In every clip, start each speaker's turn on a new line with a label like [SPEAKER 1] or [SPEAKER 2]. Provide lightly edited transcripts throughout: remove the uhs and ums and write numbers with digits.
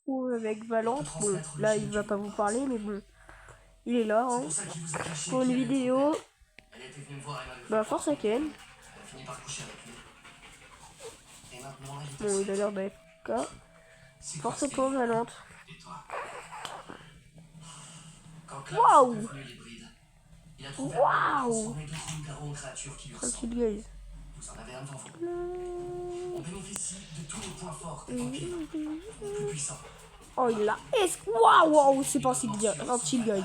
[SPEAKER 1] retrouve avec Valente. Bon, là, il va pas vous parler, mais bon, il est là, hein, pour une vidéo. Bah, force à Ken. Bon, il a l'air d'être cas. Force à toi, Valente. Waouh! Waouh! Tranquille, guys.
[SPEAKER 2] Vous en avez un devant vous. On bénéficie de tous les points forts des vampires, les plus puissants.
[SPEAKER 1] Oh, il l'a. Waouh, waouh, c'est pas si bien. Tranquille, guys.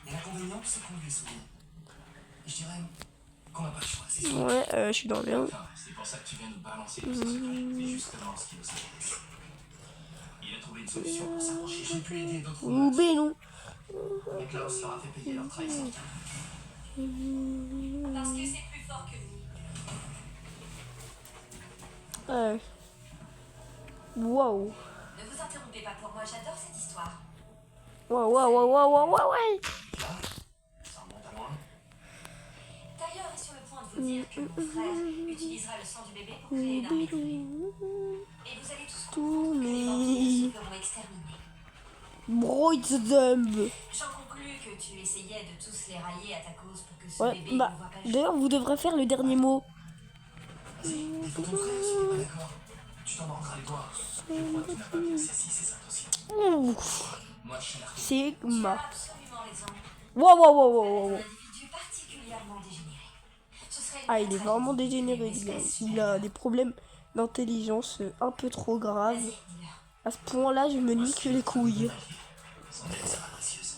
[SPEAKER 2] Et l'inconvénient, c'est qu'on lui sourit. Je dirais qu'on n'a pas le choix, c'est sûr.
[SPEAKER 1] Ouais, je suis dans le bien.
[SPEAKER 2] C'est pour ça que tu viens nous balancer le secret. C'est justement ce qu'il nous intéresse. Il a trouvé une solution pour s'approcher. J'ai pu aider d'autres.
[SPEAKER 1] Ou Bénou.
[SPEAKER 2] Mais Klaus leur a fait payer leur trahison.
[SPEAKER 3] Parce que c'est plus fort que nous.
[SPEAKER 1] Waouh.
[SPEAKER 3] Ne vous interrompez pas pour moi, j'adore cette histoire.
[SPEAKER 1] Waouh, waouh, waouh, waouh, waouh, waouh.
[SPEAKER 2] Là, ça remonte à loin.
[SPEAKER 3] Tyler est sur le point de vous dire que mon frère utilisera le sang du bébé pour créer une armée crue. Et vous allez tous comprendre que les vampires se feront exterminer.
[SPEAKER 1] Bro, it's them.
[SPEAKER 3] J'en conclus que tu essayais de tous les rallier à ta cause pour que ce
[SPEAKER 1] Ouais,
[SPEAKER 3] bébé
[SPEAKER 1] bah,
[SPEAKER 3] ne voit pas le
[SPEAKER 1] d'ailleurs, vous devrez faire le dernier mot.
[SPEAKER 2] Vas-y, il faut ton frère, si t'es pas d'accord. Tu t'en rendras les doigts. Je crois que tu n'as pas bien saisi ces intentions.
[SPEAKER 1] Ouf.
[SPEAKER 2] Moi, je suis là.
[SPEAKER 3] Tu
[SPEAKER 1] Sigma.
[SPEAKER 3] as absolument raison.
[SPEAKER 1] Waouh, waouh, waouh,
[SPEAKER 3] Vous
[SPEAKER 1] waouh,
[SPEAKER 3] êtes un
[SPEAKER 1] waouh.
[SPEAKER 3] individu particulièrement dégénéré. Ce serait une
[SPEAKER 1] Ah, il est
[SPEAKER 3] tragédie
[SPEAKER 1] vraiment
[SPEAKER 3] de tuer
[SPEAKER 1] dégénéré,
[SPEAKER 3] une
[SPEAKER 1] le gars.
[SPEAKER 3] espèce
[SPEAKER 1] Il a des problèmes d'intelligence un peu trop graves.
[SPEAKER 3] Vas-y, dis-leur.
[SPEAKER 1] À ce point-là, je me nique les couilles.
[SPEAKER 2] Son aide sera précieuse.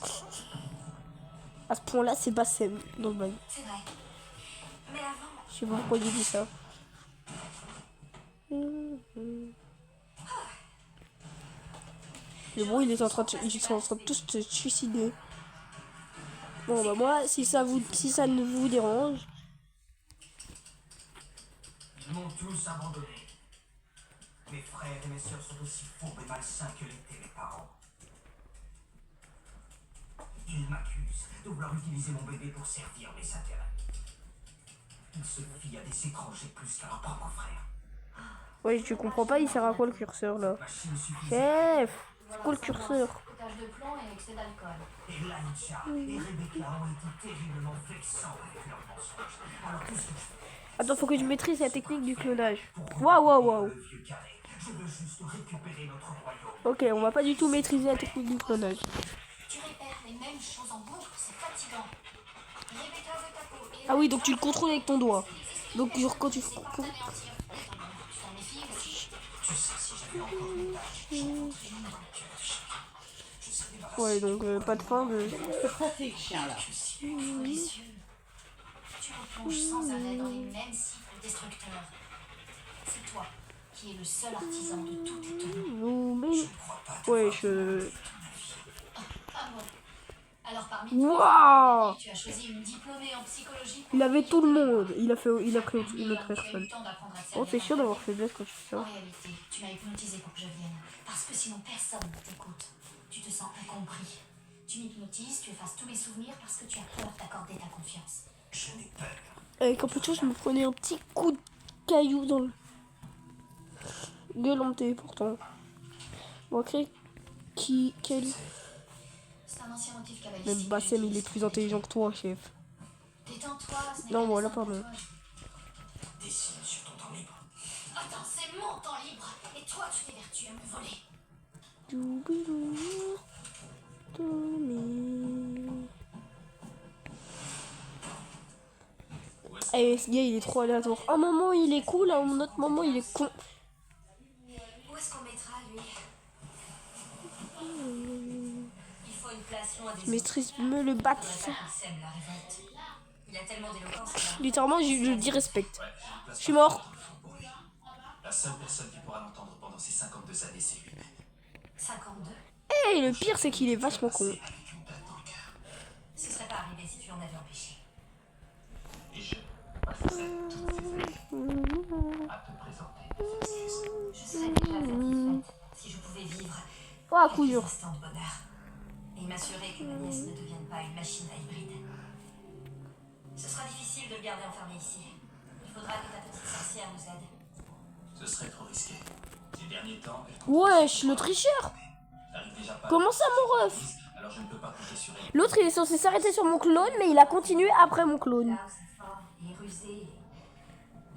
[SPEAKER 1] À ce point-là, c'est pas Sam dans le bail.
[SPEAKER 3] C'est vrai. Mais avant,
[SPEAKER 1] Je sais pas pourquoi j'ai dit ça. Mais bon, ils sont en train de tous se suicider. Bon, bah moi, si ça ne vous dérange,
[SPEAKER 2] Ils m'ont tous abandonné. Mes frères et mes sœurs sont aussi fourbes et malsains que l'étaient mes parents. Ils m'accusent de vouloir utiliser mon bébé pour servir mes intérêts. Ils se fient à des étrangers plus qu'à leur propre frère.
[SPEAKER 1] ouais, je comprends pas, il sert à quoi le curseur là?
[SPEAKER 2] Machine suffisante.
[SPEAKER 1] Chef, c'est quoi le curseur?
[SPEAKER 3] potage de plomb et excès d'alcool.
[SPEAKER 2] Et Laïcha et Rebecca ont été terriblement vexants avec leurs mensonges. Alors qu'est-ce que je fais?
[SPEAKER 1] Attends, faut que je maîtrise la technique du clonage. Waouh, waouh, waouh.
[SPEAKER 2] Le vieux carré. Je veux juste récupérer notre royaume.
[SPEAKER 1] Ok, on va pas du tout maîtriser la technique du clonage.
[SPEAKER 3] Tu répères les mêmes choses en boucle, c'est fatigant. Rebecca veut ta peau et
[SPEAKER 1] Ah oui, donc tu le contrôles avec ton doigt. Donc genre quand tu...
[SPEAKER 3] tu t'en méfies,
[SPEAKER 2] Tu sais, si j'avais encore une tâche, j'en foutrais une dans le cœur de chacun. Je serais débarrassé.
[SPEAKER 1] Ouais, donc pas de fin de...
[SPEAKER 4] C'est pratique, chien, là.
[SPEAKER 3] délicieux. Tu replonges sans arrêt dans les mêmes cycles destructeurs. C'est toi qui es le seul artisan de tout étonnement.
[SPEAKER 1] Ouais, je...
[SPEAKER 3] Ah bon. Alors parmi
[SPEAKER 1] Waouh!
[SPEAKER 3] tu as choisi une diplômée en psychologie.
[SPEAKER 1] Il avait tout le monde. Il a pris une autre
[SPEAKER 3] Tu as eu
[SPEAKER 1] personne.
[SPEAKER 3] le temps d'apprendre à te
[SPEAKER 1] Oh, c'est
[SPEAKER 3] servir
[SPEAKER 1] chiant
[SPEAKER 3] en
[SPEAKER 1] d'avoir faiblesse quand tu fais
[SPEAKER 3] En
[SPEAKER 1] ça.
[SPEAKER 3] réalité, tu m'as hypnotisé pour que je vienne. Parce que sinon personne ne t'écoute. Tu te sens incompris. Tu m'hypnotises, tu effaces tous mes souvenirs parce que tu as peur d'accorder ta confiance.
[SPEAKER 2] Je n'ai peur.
[SPEAKER 1] Avec un peu de chance, je me prenais un petit coup de caillou dans le... Gueulanté pourtant. Bon, après, quel...
[SPEAKER 3] C'est un ancien motif
[SPEAKER 1] Même
[SPEAKER 3] cabalistique.
[SPEAKER 1] Bassem, il est plus intelligent que toi, chef.
[SPEAKER 3] Détends-toi, ce n'est
[SPEAKER 1] Non,
[SPEAKER 3] qu'un
[SPEAKER 1] voilà,
[SPEAKER 3] dessin
[SPEAKER 1] pardon.
[SPEAKER 3] pour toi.
[SPEAKER 2] Dessine sur ton temps libre.
[SPEAKER 3] Attends, c'est mon temps libre. Et toi, tu t'évertues à me voler.
[SPEAKER 1] Eh, ce gars, il est trop aléatoire. Un moment, il est cool, à un autre moment, il est con.
[SPEAKER 3] Où est-ce qu'on mettra, lui? Il faut une place loin des
[SPEAKER 1] Maîtrise me le bat.
[SPEAKER 3] autres. Il sème la révolte. Il a tellement d'éloquence.
[SPEAKER 1] Littéralement, je dis respecte. Je suis mort.
[SPEAKER 2] La seule personne qui pourra l'entendre pendant ces 52 années, c'est lui.
[SPEAKER 3] 52.
[SPEAKER 1] Eh, le pire, c'est qu'il est vachement con.
[SPEAKER 2] Avec une balle dans le cœur.
[SPEAKER 3] Ce serait pas arrivé si tu l'en avais empêché.
[SPEAKER 2] Et je passerai toutes ces années à te présenter des excuses.
[SPEAKER 3] Je serais déjà satisfaite si je pouvais vivre
[SPEAKER 1] Oh, à coup
[SPEAKER 3] quelques
[SPEAKER 1] dur.
[SPEAKER 3] instants de bonheur. Et m'assurer que ma nièce ne devienne pas une machine à hybride. Ce sera difficile de le garder enfermé ici. Il faudra que ta petite sorcière nous aide.
[SPEAKER 2] Ce serait trop risqué. Ces derniers temps,
[SPEAKER 1] Wesh, le tricheur.
[SPEAKER 2] j'arrive déjà pas.
[SPEAKER 1] Comment ça, mon ref?
[SPEAKER 2] Alors je ne peux pas compter sur elle.
[SPEAKER 1] L'autre, il est censé s'arrêter sur mon clone, mais il a continué après mon clone.
[SPEAKER 3] Klaus est fort et rusé.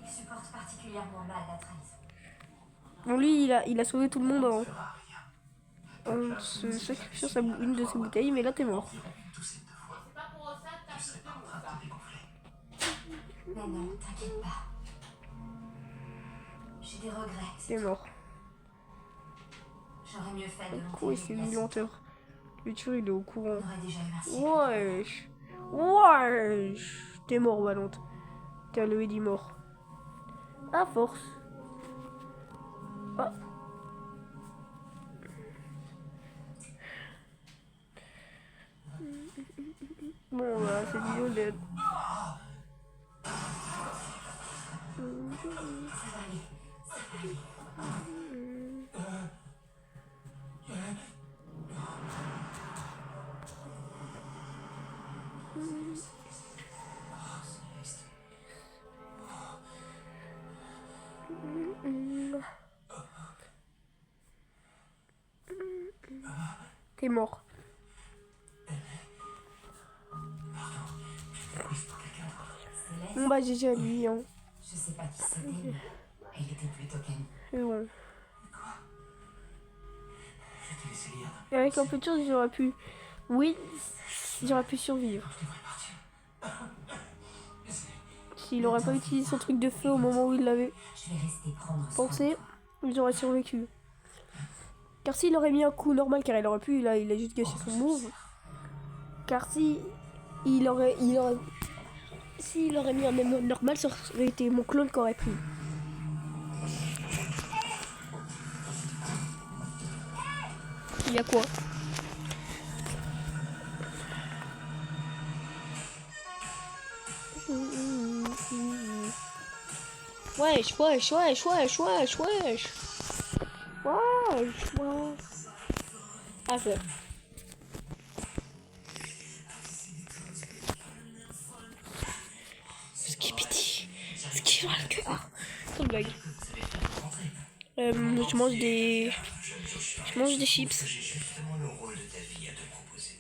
[SPEAKER 3] Il supporte particulièrement mal la trahison.
[SPEAKER 1] Bon, lui, il a sauvé tout le monde
[SPEAKER 2] Fera rien.
[SPEAKER 1] en se sacrifiant une de ses bouteilles, mais là, t'es mort.
[SPEAKER 2] Une douzaine de fois. Tu serais pas en train de te dégonfler.
[SPEAKER 3] Mais non, t'inquiète pas. J'ai des regrets.
[SPEAKER 1] T'es mort.
[SPEAKER 3] J'aurais mieux fait de
[SPEAKER 1] Oui, c'est une lenteur. Le tueur, il est au courant.
[SPEAKER 3] On aurait déjà eu un siècle.
[SPEAKER 1] Wesh. Wesh. T'es mort, Valente. T'es le dit mort. À force. Ah. Bon, bah, c'est vidéo dead.
[SPEAKER 3] Ça va aller. Ça va aller.
[SPEAKER 1] T'es mort.
[SPEAKER 3] Céleste,
[SPEAKER 1] Bon, bah, GG à lui, hein.
[SPEAKER 3] je sais pas qui c'était, mais elle était plutôt canine.
[SPEAKER 1] Et bon.
[SPEAKER 2] Je t'ai laissé lire.
[SPEAKER 1] Et avec un peu de chance, j'aurais pu. Oui, j'aurais pu survivre.
[SPEAKER 2] Je devrais partir.
[SPEAKER 1] S'il aurait pas utilisé son truc de feu au moment où il l'avait
[SPEAKER 3] Je vais rester prendre soin.
[SPEAKER 1] pensé, j'aurais survécu. Car s'il aurait mis un coup normal, car il aurait pu, là, il a juste gâché son move. Car si s'il aurait mis un move normal, ça aurait été mon clone qui aurait pris. Il y a quoi? Wesh, wesh, wesh, wesh, wesh, wesh. Wesh, wesh. Ah, c'est... Skibidi. Skibidi dans le cœur. Quelle blague. Je mange des... Je mange des chips.
[SPEAKER 2] J'ai justement le rôle de ta vie à te proposer.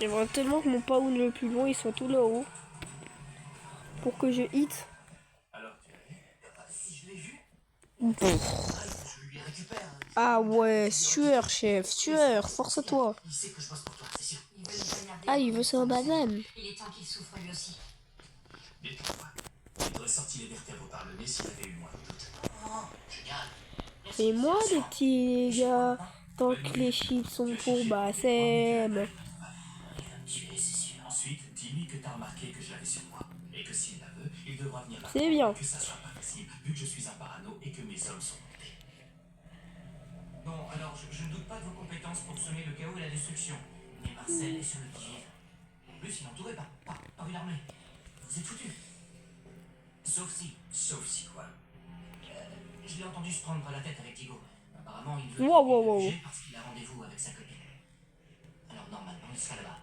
[SPEAKER 1] J'aimerais tellement que mon paoun le plus long, il soit tout là-haut. Pour que je hit.
[SPEAKER 2] Alors tu l'as vu? Si je l'ai vu, je lui récupère.
[SPEAKER 1] Ah ouais, sueur, chef, sueur, force à toi.
[SPEAKER 2] Il sait que je bosse pour toi, c'est sûr.
[SPEAKER 3] Il veut nous poignarder.
[SPEAKER 1] Ah, il veut ça en banane.
[SPEAKER 3] Il est temps qu'il souffre lui aussi.
[SPEAKER 2] Détrompe-toi. Il t'aurait sorti les vertèbres par le nez s'il avait eu moins de doute. Oh, génial.
[SPEAKER 1] Et moi, les petits gars, tant que les chips sont pour Bassem.
[SPEAKER 2] Tu es, c'est sûr. Ensuite, dis-lui que t'as remarqué que je l'avais sur moi. Et que s'il la veut, il devra venir la
[SPEAKER 1] C'est bien.
[SPEAKER 2] Que ça soit pas possible, vu que je suis un parano et que mes hommes sont montés. Bon, alors, je ne doute pas de vos compétences pour semer le chaos et la destruction. Mais Marcel est sur le qui-vive. En plus, il est entouré par une armée. Vous êtes foutus. Sauf si quoi. Je l'ai entendu se prendre la tête avec Digo. Apparemment, il veut
[SPEAKER 1] Wow.
[SPEAKER 2] juger parce qu'il a rendez-vous avec sa copine. Alors normalement, il sera là-bas.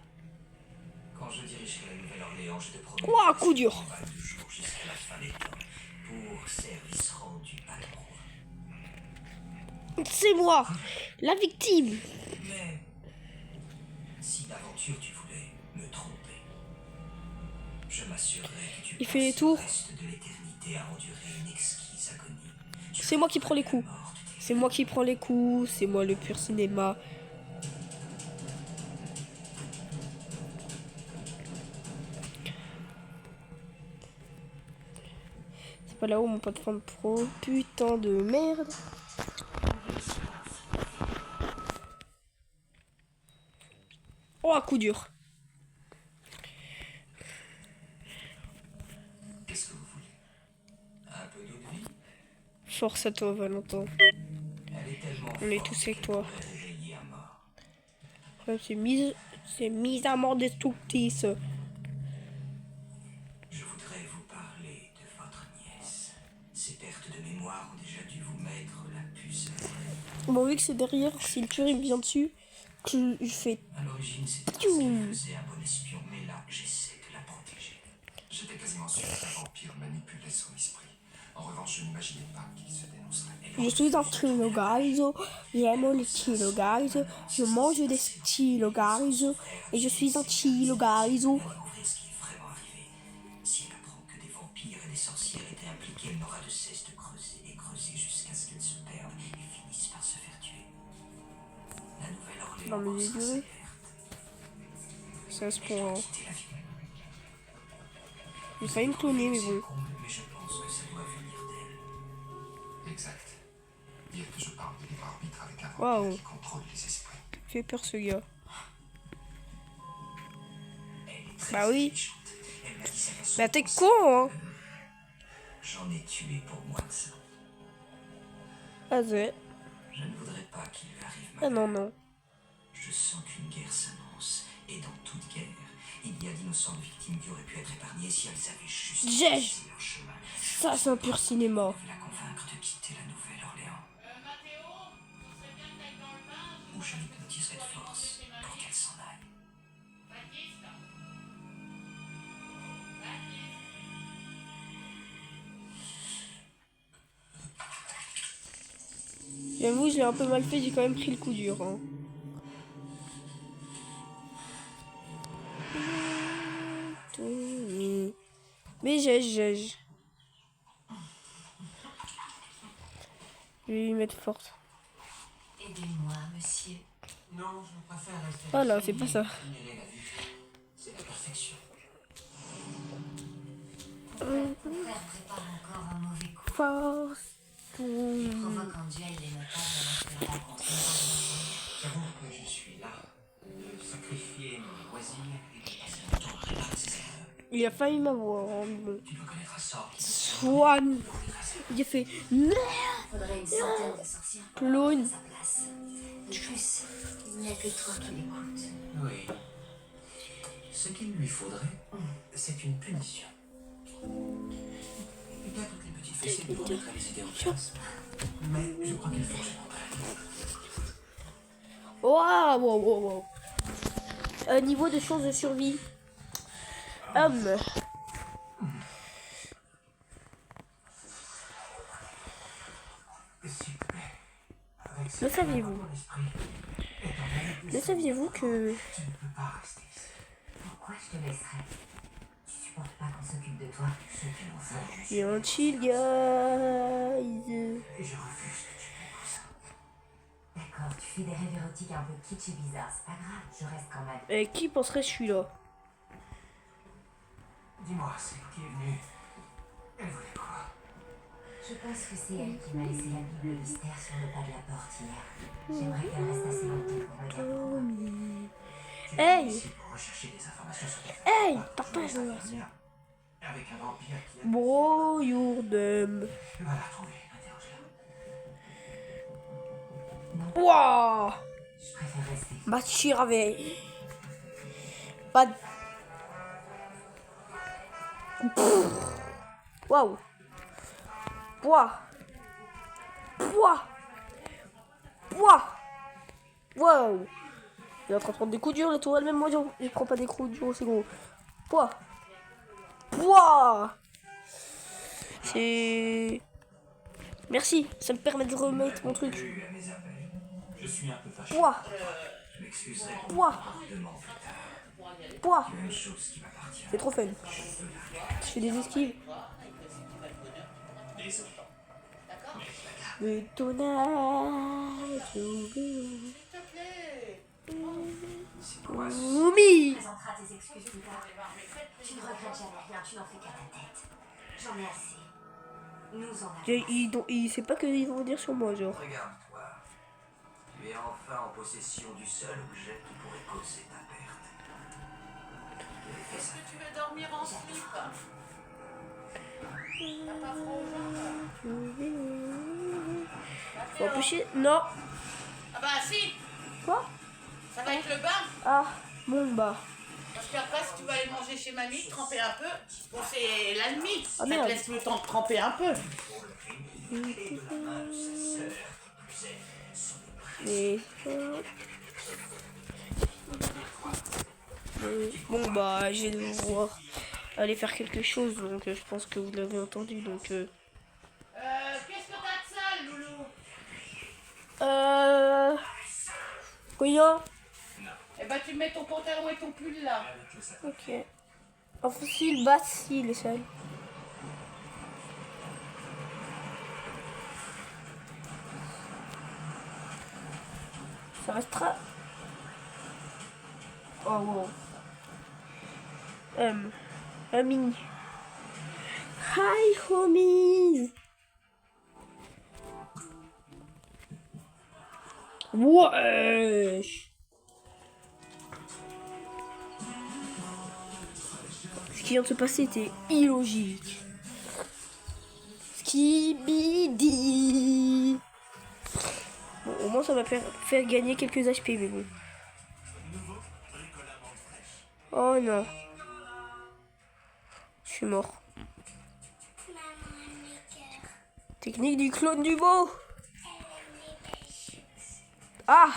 [SPEAKER 2] Quand je dirigerai la Nouvelle-Orléans, je te promets.
[SPEAKER 1] Ouah, coup dur.
[SPEAKER 2] On va toujours jusqu'à la fin des temps pour service rendu à l'amour.
[SPEAKER 1] C'est moi, la victime.
[SPEAKER 2] Mais si d'aventure tu voulais me tromper, je m'assurerai que tu
[SPEAKER 1] Il fait les
[SPEAKER 2] passes
[SPEAKER 1] tours.
[SPEAKER 2] le reste de l'éternité à endurer une exquise agonie.
[SPEAKER 1] C'est moi qui prends les coups. C'est moi qui prends les coups. C'est moi le pur cinéma. C'est pas là-haut mon pote fan pro. Putain de merde. Oh, un coup dur.
[SPEAKER 2] Qu'est-ce que vous voulez? Un peu d'eau de vie?
[SPEAKER 1] Force à toi, Valentin.
[SPEAKER 2] Elle est tellement
[SPEAKER 1] On est
[SPEAKER 2] forte
[SPEAKER 1] tous avec
[SPEAKER 2] qu'elle
[SPEAKER 1] toi.
[SPEAKER 2] pourrait réveiller un mort.
[SPEAKER 1] Ouais, c'est mise à mort destructrice.
[SPEAKER 2] Je voudrais vous parler de votre nièce. Ces pertes de mémoire ont déjà dû vous mettre la puce à l'oreille.
[SPEAKER 1] Bon, vu que c'est derrière, si le tueur il me vient dessus, je fais...
[SPEAKER 2] À l'origine, c'était parce qu'elle faisait un bon espion, mais là, j'essaie de la protéger. J'étais quasiment sûr qu'un vampire manipulait son esprit. En revanche, je n'imaginais pas qu'il se dénoncerait.
[SPEAKER 1] Je suis un stylo, guys. J'aime les stylos, guys. Je mange des stylos, guys. Et je suis un stylo, guys.
[SPEAKER 2] Découvrir ce qui est vraiment arrivé. Si elle apprend que des vampires et des sorcières étaient impliqués, elle n'aura de cesse de creuser et creuser jusqu'à ce qu'elle se perde et finisse par se faire tuer. La
[SPEAKER 1] Non,
[SPEAKER 2] Nouvelle-Orléans
[SPEAKER 1] mais j'ai
[SPEAKER 2] sera
[SPEAKER 1] duré.
[SPEAKER 2] sévère.
[SPEAKER 1] Ça se prend.
[SPEAKER 2] Quitter la ville.
[SPEAKER 1] J'ai failli me cloner, mais bon.
[SPEAKER 2] Mais je pense que ça doit venir d'elle. Exact. Dire que je parle de libre arbitre avec un
[SPEAKER 1] Waouh.
[SPEAKER 2] vampire qui contrôle les esprits.
[SPEAKER 1] Il fait peur ce gars.
[SPEAKER 2] Elle est très
[SPEAKER 1] Bah oui.
[SPEAKER 2] intelligente. Elle m'a dit ça façon
[SPEAKER 1] Bah
[SPEAKER 2] de
[SPEAKER 1] t'es
[SPEAKER 2] penser.
[SPEAKER 1] con, hein.
[SPEAKER 2] J'en ai tué pour moi de ça.
[SPEAKER 1] Ah ouais.
[SPEAKER 2] Je ne voudrais pas qu'il lui arrive
[SPEAKER 1] Ah
[SPEAKER 2] malheur.
[SPEAKER 1] non, non.
[SPEAKER 2] Je sens qu'une guerre s'annonce. Et dans toute guerre, il y a d'innocentes victimes qui auraient pu être épargnées si elles avaient juste
[SPEAKER 1] J'ai-
[SPEAKER 2] choisi leur chemin.
[SPEAKER 1] Ça, c'est un pur cinéma.
[SPEAKER 2] Je vais la convaincre de quitter la Nouvelle-Orléans. Ou je l'hypnotiserai de force pour qu'elle s'en aille.
[SPEAKER 1] J'avoue, j'ai un peu mal fait, j'ai quand même pris le coup dur. Hein. Mais j'ai. Je vais lui mettre forte.
[SPEAKER 3] Aidez-moi, monsieur.
[SPEAKER 2] Non, je préfère rester.
[SPEAKER 1] Oh là, c'est pas ça.
[SPEAKER 2] Ignorer la vue, c'est la perfection.
[SPEAKER 3] Mon frère prépare encore un mauvais coup.
[SPEAKER 1] Force.
[SPEAKER 3] Il provoque en duel les notables avant que la rencontre ne revienne.
[SPEAKER 2] J'avoue que je suis là, de sacrifier mes loisirs et de passer mon temps à réparer ses erreurs.
[SPEAKER 1] Il a failli m'avoir. Hein, mais bon.
[SPEAKER 2] Tu dois connaître un sort qui
[SPEAKER 1] Swan. Il a fait. Merde.
[SPEAKER 3] Faudrait une centaine de sorcières pour
[SPEAKER 1] Clone.
[SPEAKER 3] prendre sa place. De plus, il n'y a que toi qui l'écoutes.
[SPEAKER 2] Oui. Ce qu'il lui faudrait, c'est une punition. Peut-être que les petites fessées lui remettraient les idées en place. Mais je crois qu'il faut que je m'entraîne.
[SPEAKER 1] Waouh, waouh, waouh. Niveau de chance de survie.
[SPEAKER 2] S'il te plaît, avec
[SPEAKER 1] Le
[SPEAKER 2] ce
[SPEAKER 1] saviez-vous
[SPEAKER 2] mon esprit est envahi,
[SPEAKER 1] Le saviez-vous que.
[SPEAKER 2] je ne peux pas rester ici.
[SPEAKER 3] Pourquoi je te laisserais? Tu supportes pas qu'on s'occupe de toi?
[SPEAKER 2] Ceux qui l'ont fait,
[SPEAKER 1] Je suis un chill, guys.
[SPEAKER 2] et je refuse que tu m'aies pour ça.
[SPEAKER 3] D'accord, tu fais des rêves érotiques un peu kitsch et bizarres. C'est pas grave, je reste quand même.
[SPEAKER 1] Et qui penserait que je suis là?
[SPEAKER 2] Dis-moi, c'est qui est venu. Elle voulait quoi?
[SPEAKER 3] Je pense que c'est elle qui m'a laissé la Bible mystère sur le pas de la porte hier. J'aimerais qu'elle reste assez longtemps pour me dire pourquoi.
[SPEAKER 2] Tu es
[SPEAKER 1] Hey.
[SPEAKER 2] ici pour rechercher des informations sur ta famille.
[SPEAKER 1] Hey,
[SPEAKER 2] Ah,
[SPEAKER 1] papa,
[SPEAKER 2] je
[SPEAKER 1] je
[SPEAKER 2] vais
[SPEAKER 1] vois
[SPEAKER 2] faire ça. Avec un vampire qui a...
[SPEAKER 1] Bro, you're dumb.
[SPEAKER 2] Tu vas la trouver, interroge-la.
[SPEAKER 1] Wouah.
[SPEAKER 3] Je préfère rester.
[SPEAKER 1] Bachirave. Pas de. Waouh. Pouah. Pouah. Pouah. Waouh. Il est en train de prendre des coups durs, la tourelle, même moi je prends pas des coups durs, c'est gros. Pouah. Pouah. C'est. Merci, ça me permet de remettre mon truc.
[SPEAKER 2] À mes appels. Je suis un peu fâché.
[SPEAKER 1] Pouah.
[SPEAKER 2] Je m'excuserai
[SPEAKER 1] Pouah.
[SPEAKER 2] demain plus tard.
[SPEAKER 1] Pouah.
[SPEAKER 2] Même chose qui m'appartient.
[SPEAKER 1] C'est trop fun. Je fais des esquives.
[SPEAKER 2] Désolé.
[SPEAKER 1] Le tonnage.
[SPEAKER 2] C'est quoi ce...
[SPEAKER 1] Oumi.
[SPEAKER 3] Tu présenteras tes excuses plus tard. Tu ne regrettes jamais rien, tu n'en fais qu'à ta tête. J'en ai assez. Nous en avons.
[SPEAKER 1] Il sait pas qu'ils vont dire sur moi, genre.
[SPEAKER 2] Regarde-toi. Tu es enfin en possession du seul objet qui pourrait causer ta perte.
[SPEAKER 4] Est-ce que tu veux dormir en slip? T'as pas froid aux jambes?
[SPEAKER 1] Faut empêcher. Non.
[SPEAKER 4] Ah bah si,
[SPEAKER 1] Quoi?
[SPEAKER 4] ça va être le bain.
[SPEAKER 1] Ah, bon bah.
[SPEAKER 4] Parce qu'après, si tu vas aller manger chez mamie, tremper un peu, bon c'est la nuit.
[SPEAKER 1] Ah,
[SPEAKER 4] Ça te
[SPEAKER 1] merde.
[SPEAKER 4] laisse le temps de tremper un peu.
[SPEAKER 1] Et... Bon bah, je vais devoir aller faire quelque chose, donc je pense que vous l'avez entendu, donc Combien?
[SPEAKER 4] Eh ben, tu mets ton pantalon et ton pull là.
[SPEAKER 1] Ok. En fossile, basse, il est seul. Ça restera. Oh wow. Mini. Hi homies. Wesh. Ce qui vient de se passer était illogique. Skibidi. Bon, au moins ça va faire gagner quelques HP, mais bon. Oh non. Je suis mort. Technique du clone du beau. Ah.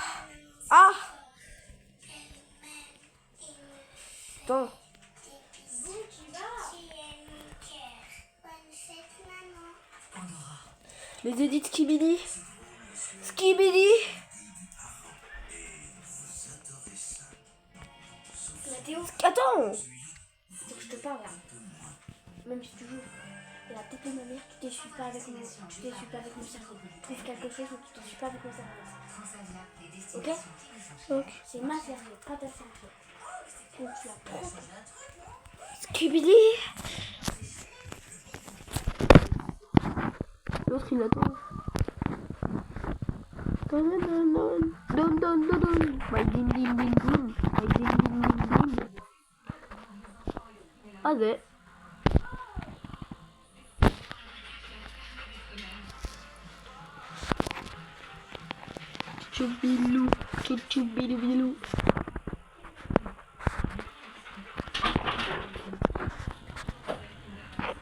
[SPEAKER 1] Ah. Putain. Les édits Skibidi. Skibidi. Attends.
[SPEAKER 5] Faut que je te parle là. Même si tu joues. Et la tête de ma mère, tu t'essuies pas avec mon cerveau. Trouve quelque chose, mais tu t'essuies pas avec mon cerveau. Ok?
[SPEAKER 1] Ok.
[SPEAKER 5] C'est ma serviette, pas ta serviette. Donc tu la prends.
[SPEAKER 1] Skibidi. L'autre il attend. Don. My din din. My din din. Allez. Chouchoubilou.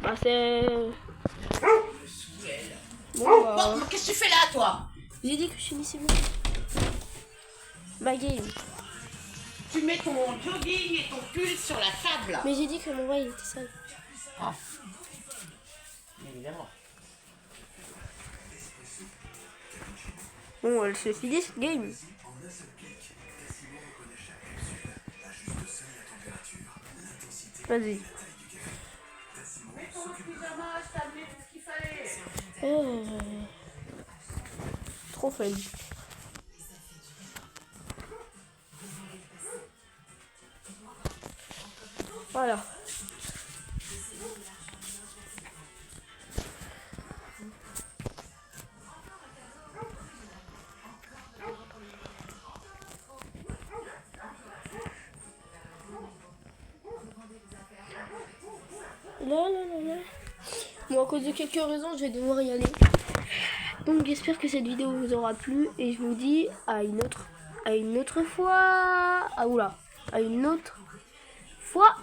[SPEAKER 1] Bah c'est... Bon,
[SPEAKER 4] Bon, qu'est-ce que tu fais là, toi?
[SPEAKER 1] j'ai dit que je finissais bon. Ma game.
[SPEAKER 4] Tu mets ton jogging et ton pull sur la table.
[SPEAKER 1] Mais j'ai dit que mon roi il était sale.
[SPEAKER 4] Ah. Évidemment.
[SPEAKER 1] Bon, elle se finit cette game. Vas-y.
[SPEAKER 4] Mets ton pyjama, je t'ai amené tout ce qu'il fallait.
[SPEAKER 1] Trop fun. Voilà. Là. Bon, à cause de quelques raisons, je vais devoir y aller. Donc, j'espère que cette vidéo vous aura plu et je vous dis à une autre fois. Ah oula, à une autre fois.